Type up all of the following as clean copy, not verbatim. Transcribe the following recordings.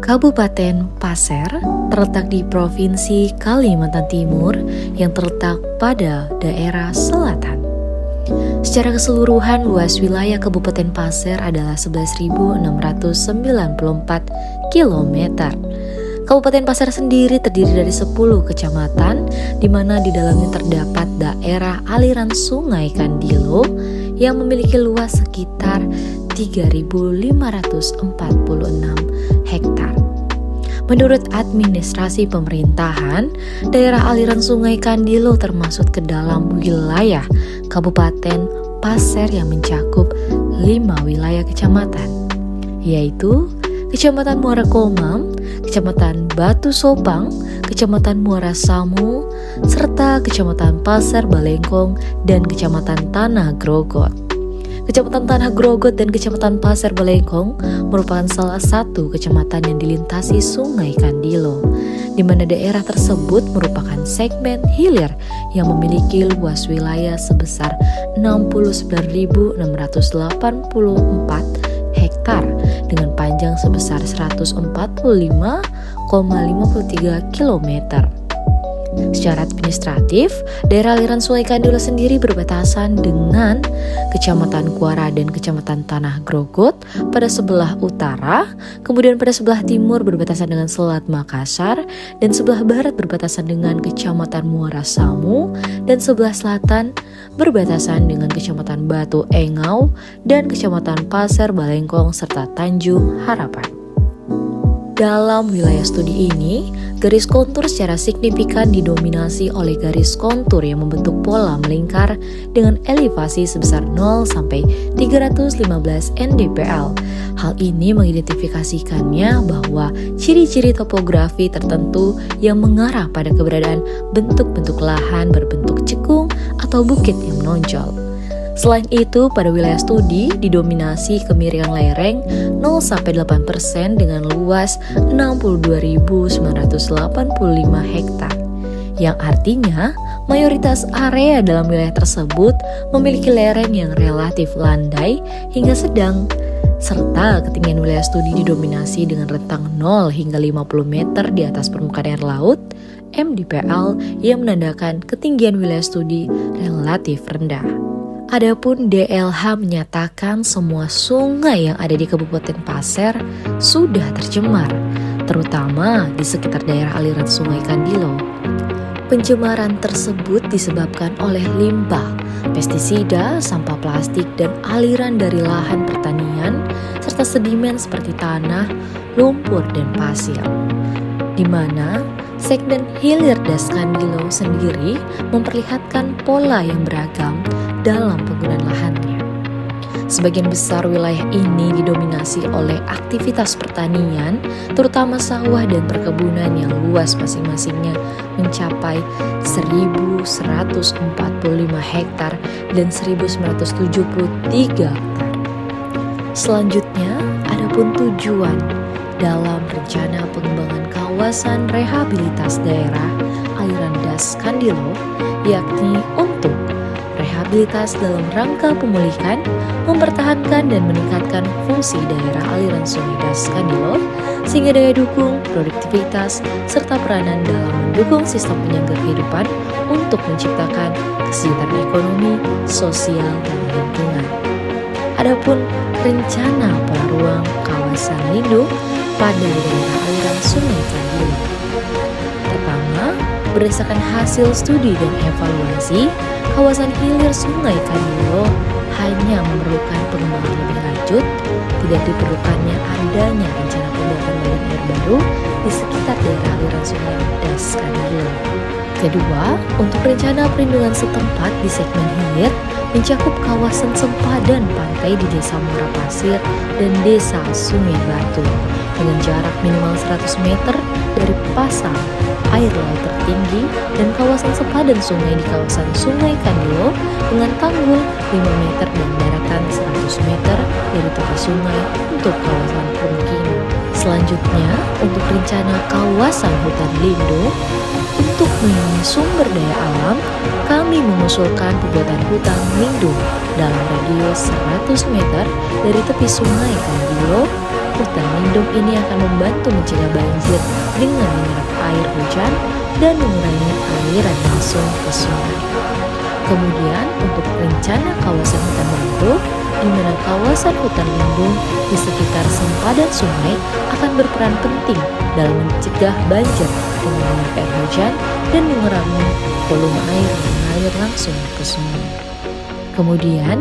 Kabupaten Pasir terletak di Provinsi Kalimantan Timur yang terletak pada daerah selatan. Secara keseluruhan, luas wilayah Kabupaten Pasir adalah 11.694 km. Kabupaten Pasir sendiri terdiri dari 10 kecamatan, di mana di dalamnya terdapat daerah aliran Sungai Kandilo yang memiliki luas sekitar 3.546 hektar. Menurut administrasi pemerintahan, daerah aliran Sungai Kandilo termasuk ke dalam wilayah Kabupaten Pasir yang mencakup 5 wilayah kecamatan, yaitu Kecamatan Muara Komam, Kecamatan Batu Sopang, Kecamatan Muara Samu, serta Kecamatan Pasir Balengkong dan Kecamatan Tanah Grogot. Kecamatan Tanah Grogot dan Kecamatan Pasir Balengkong merupakan salah satu kecamatan yang dilintasi Sungai Kandilo, di mana daerah tersebut merupakan segmen hilir yang memiliki luas wilayah sebesar 69.684 hektar dengan panjang sebesar 145,53 km. Secara administratif, daerah aliran Sungai Kandilo sendiri berbatasan dengan Kecamatan Kuara dan Kecamatan Tanah Grogot pada sebelah utara, kemudian pada sebelah timur berbatasan dengan Selat Makassar, dan sebelah barat berbatasan dengan Kecamatan Muara Samu, dan sebelah selatan berbatasan dengan Kecamatan Batu Engau dan Kecamatan Pasir Balengkong serta Tanjung Harapan. Dalam wilayah studi ini, garis kontur secara signifikan didominasi oleh garis kontur yang membentuk pola melingkar dengan elevasi sebesar 0 sampai 315 ndpl. Hal ini mengidentifikasikannya bahwa ciri-ciri topografi tertentu yang mengarah pada keberadaan bentuk-bentuk lahan berbentuk cekung atau bukit yang menonjol. Selain itu, pada wilayah studi didominasi kemiringan lereng 0-8% dengan luas 62.985 hektar, yang artinya mayoritas area dalam wilayah tersebut memiliki lereng yang relatif landai hingga sedang, serta ketinggian wilayah studi didominasi dengan rentang 0 hingga 50 meter di atas permukaan air laut, MDPL, yang menandakan ketinggian wilayah studi relatif rendah. Adapun DLH menyatakan semua sungai yang ada di Kabupaten Pasir sudah tercemar, terutama di sekitar daerah aliran Sungai Kandilo. Pencemaran tersebut disebabkan oleh limbah, pestisida, sampah plastik, dan aliran dari lahan pertanian, serta sedimen seperti tanah, lumpur, dan pasir. Di mana segmen hilir Das Kandilo sendiri memperlihatkan pola yang beragam dalam penggunaan lahannya. Sebagian besar wilayah ini didominasi oleh aktivitas pertanian, terutama sawah dan perkebunan yang luas masing-masingnya mencapai 1.145 hektar dan 1.973 hektar. Selanjutnya, adapun tujuan dalam rencana pengembangan kawasan rehabilitas daerah aliran Das Kandilo, yakni untuk rehabilitas dalam rangka pemulihan, mempertahankan dan meningkatkan fungsi daerah aliran Sungai Das Kandilo sehingga daya dukung, produktivitas, serta peranan dalam mendukung sistem penyangga kehidupan untuk menciptakan kesejahteraan ekonomi, sosial, dan lingkungan. Adapun rencana peruang kawasan lindung pada daerah aliran Sungai Kandilo. Pertama, berdasarkan hasil studi dan evaluasi, kawasan hilir Sungai Kandilo hanya memerlukan pengembangan lebih lanjut, tidak diperlukannya adanya rencana pembuatan badan air baru di sekitar daerah aliran Sungai Das Kandilo. Kedua, untuk rencana perlindungan setempat di segmen hilir mencakup kawasan sempadan pantai di Desa Muara Pasir dan Desa Sungai Batu dengan jarak minimal 100 meter dari pasang air laut tertinggi dan kawasan sepadan sungai di kawasan Sungai Kandilo dengan tanggul 5 meter dan daratan 100 meter dari tepi sungai untuk kawasan permukiman. Selanjutnya, untuk rencana kawasan hutan lindung untuk melindungi sumber daya alam, kami mengusulkan pembuatan hutan lindung dalam radius 100 meter dari tepi Sungai Kandilo hutan lindung ini akan membantu mencegah banjir dengan menyerap air hujan dan mengurangi aliran langsung ke sungai. Kemudian untuk rencana kawasan hutan mangrove, di mana kawasan hutan lindung di sekitar sempadan sungai akan berperan penting dalam mencegah banjir dengan menyerap air hujan dan mengurangi volume air yang mengalir langsung ke sungai. Kemudian,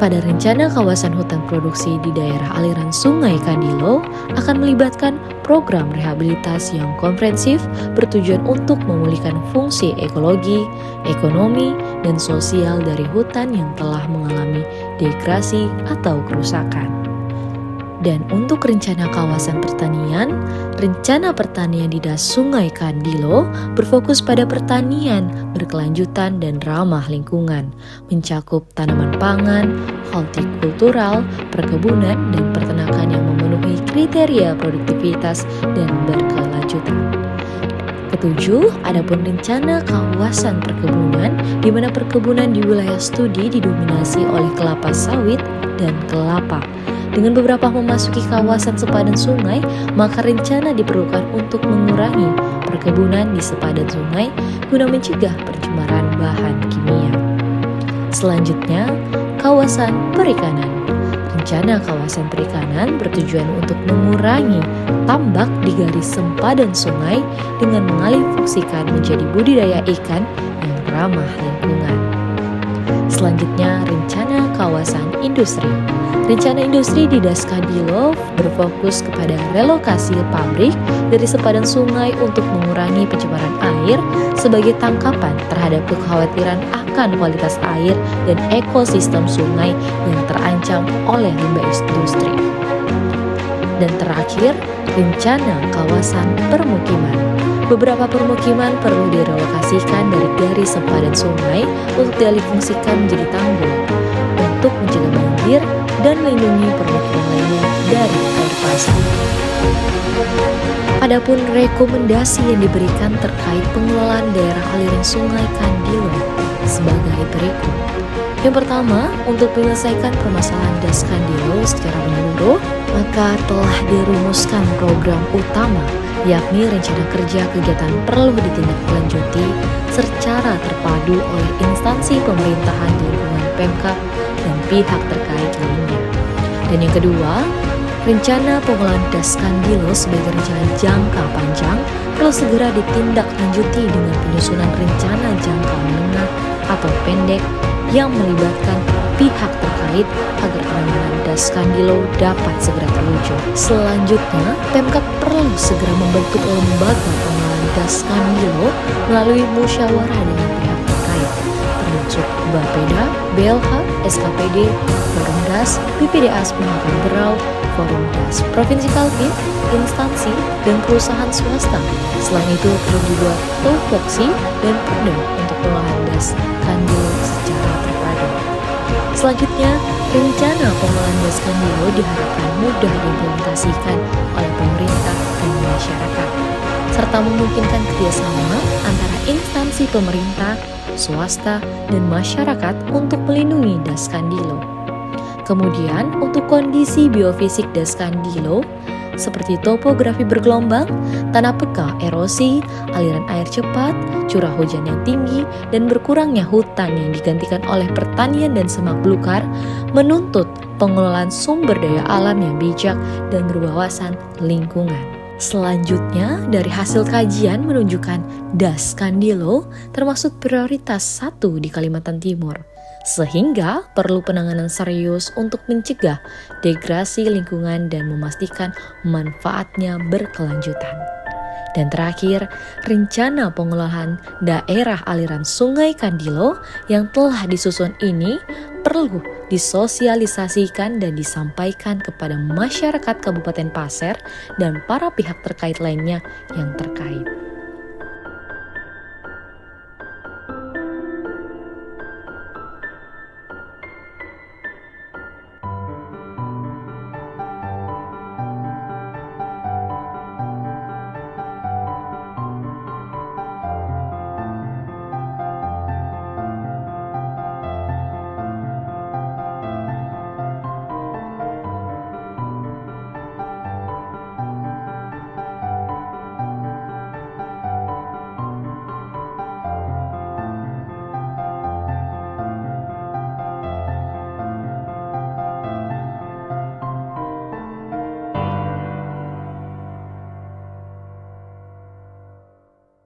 pada rencana kawasan hutan produksi di daerah aliran Sungai Kandilo akan melibatkan program rehabilitasi yang komprehensif bertujuan untuk memulihkan fungsi ekologi, ekonomi, dan sosial dari hutan yang telah mengalami degradasi atau kerusakan. Dan untuk rencana kawasan pertanian, rencana pertanian di Das Sungai Kandilo berfokus pada pertanian berkelanjutan dan ramah lingkungan, mencakup tanaman pangan, hortikultural, perkebunan, dan peternakan yang memenuhi kriteria produktivitas dan berkelanjutan. Ketujuh, adapun rencana kawasan perkebunan, di mana perkebunan di wilayah studi didominasi oleh kelapa sawit dan kelapa. Dengan beberapa memasuki kawasan sepadan sungai, maka rencana diperlukan untuk mengurangi perkebunan di sepadan sungai guna mencegah pencemaran bahan kimia. Selanjutnya, kawasan perikanan. Rencana kawasan perikanan bertujuan untuk mengurangi tambak di garis sempadan sungai dengan mengalihfungsikan menjadi budidaya ikan yang ramah lingkungan. Selanjutnya, rencana kawasan industri. Rencana industri di Das Kandilo berfokus kepada relokasi pabrik dari sepadan sungai untuk mengurangi pencemaran air sebagai tangkapan terhadap kekhawatiran akan kualitas air dan ekosistem sungai yang terancam oleh limbah industri. Dan terakhir, rencana kawasan permukiman. Beberapa permukiman perlu direlokasikan dari garis sempadan sungai untuk dialihfungsikan menjadi tanggul untuk mencegah banjir dan melindungi permukiman lainnya dari air pasang. Adapun rekomendasi yang diberikan terkait pengelolaan daerah aliran Sungai Kandilo sebagai berikut. Yang pertama, untuk menyelesaikan permasalahan Das Kandilo secara menyeluruh, maka telah dirumuskan program utama, yakni rencana kerja kegiatan perlu ditindaklanjuti secara terpadu oleh instansi pemerintahan di lingkungan Pemkab dan pihak terkait lainnya. Dan yang kedua, rencana pengelolaan Das Kandilo sebagai rencana jangka panjang perlu segera ditindaklanjuti dengan penyusunan rencana jangka menengah atau pendek yang melibatkan pihak terkait agar penanganan Das Kandilo dapat segera terwujud. Selanjutnya, Pemkab perlu segera membentuk lembaga pengelolaan Das Kandilo melalui musyawarah dengan pihak terkait, termasuk Bapeda, BLH, SKPD, Forum Das, BPDAS Mahakam Berau, Forum Das, Provinsi Kaltim, instansi, dan perusahaan swasta. Selain itu, perlu dibuat tupoksi dan perda untuk pengelolaan Das Kandilo secara terpadu. Selanjutnya, rencana pengelolaan Das Kandilo diharapkan mudah diimplementasikan oleh pemerintah dan masyarakat, serta memungkinkan kerjasama antara instansi pemerintah, swasta, dan masyarakat untuk melindungi Das Kandilo. Kemudian, untuk kondisi biofisik Das Kandilo, seperti topografi bergelombang, tanah peka erosi, aliran air cepat, curah hujan yang tinggi, dan berkurangnya hutan yang digantikan oleh pertanian dan semak belukar, menuntut pengelolaan sumber daya alam yang bijak dan berwawasan lingkungan. Selanjutnya, dari hasil kajian menunjukkan Das Kandilo termasuk prioritas 1 di Kalimantan Timur, sehingga perlu penanganan serius untuk mencegah degradasi lingkungan dan memastikan manfaatnya berkelanjutan. Dan terakhir, rencana pengelolaan daerah aliran Sungai Kandilo yang telah disusun ini perlu disosialisasikan dan disampaikan kepada masyarakat Kabupaten Pasir dan para pihak terkait lainnya yang terkait.